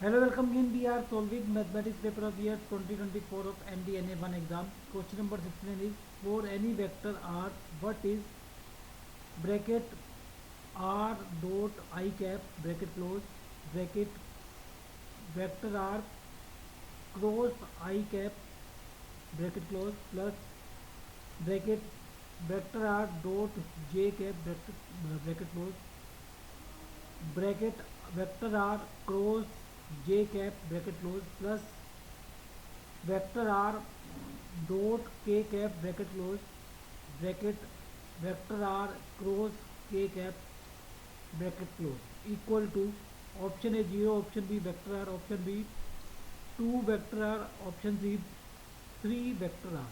Hello, welcome again. We are solving mathematics paper of year 2024 of NDNA 1 exam. Question number 16 is for any vector r, what is bracket r dot I cap bracket close bracket vector r cross I cap bracket close plus bracket vector r dot j cap bracket close bracket vector r cross j cap bracket close plus vector r dot k cap bracket close bracket vector r cross k cap bracket close equal to option A 0, option B vector r, option B 2 vector r, option C 3 vector r.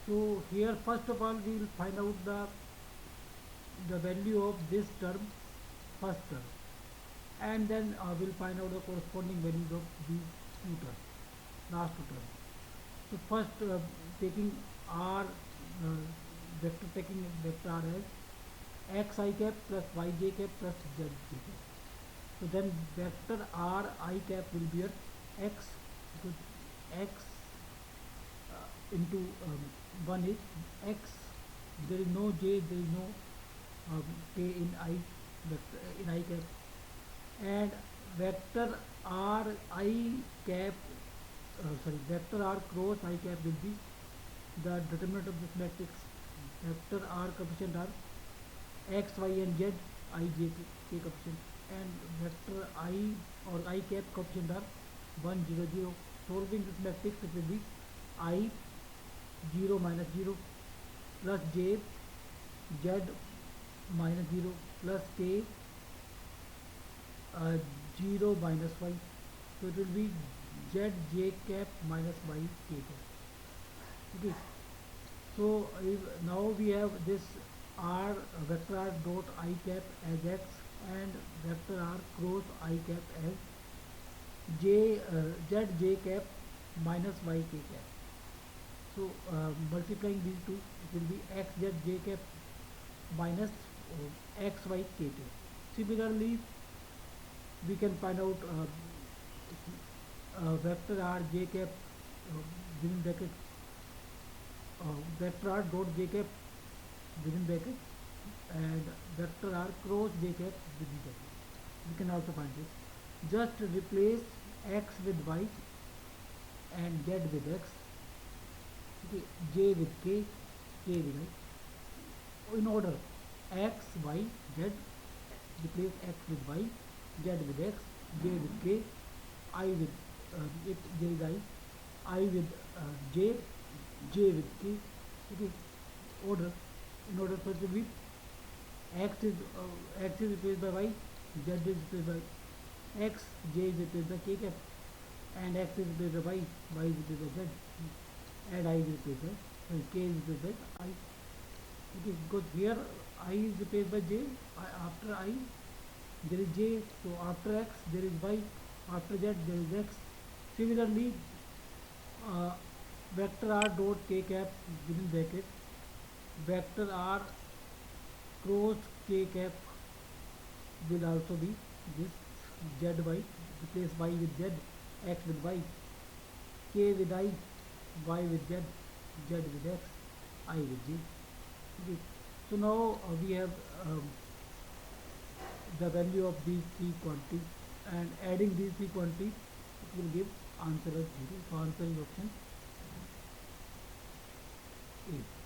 So here first of all we will find out the value of this term, first term, and then we'll find out the corresponding values of these two terms, last two terms. So first taking r vector, taking vector r as x I cap plus y j cap plus z j cap. So then vector r I cap will be at x, because x into 1 is x, there is no j, there is no k in I vector, in I cap, and vector r I cap vector r cross I cap will be the determinant of this matrix. Vector r coefficient are x, y and z, I, j, k coefficient, and vector I or I cap coefficient are 1, 0, 0. Solving this matrix, it will be I 0 minus 0 plus j z minus 0 plus k 0 minus y. So it will be z j cap minus y k cap. Okay. So now we have this r vector r dot I cap as x and vector r cross I cap as j z j cap minus y k cap. So multiplying these two, it will be x z j cap minus x y k cap. Similarly, we can find out vector r j cap within bracket vector r dot j cap within bracket and vector r cross j cap within bracket. We can also find this. Just replace x with y and z with x, okay, j with k, k with I. In order x, y, z, replace x with y, z with x, j with k, I with it, j with I with j, j with k. Okay, order. In order for it to be x is replaced by y, z is replaced by x, j is replaced by k cap, and x is replaced by y is replaced by z, and I is replaced by k is replaced by I. Okay, because here I is replaced by j, after I there is j, so after x there is y, after z there is x. Similarly, vector r dot k cap within bracket vector r cross k cap will also be this z y, replace y with z, x with y, k with I, y with z, z with x, I with j. Okay. So now we have the value of these three quantities, and adding these three quantities it will give answer as 0. So answer is option A.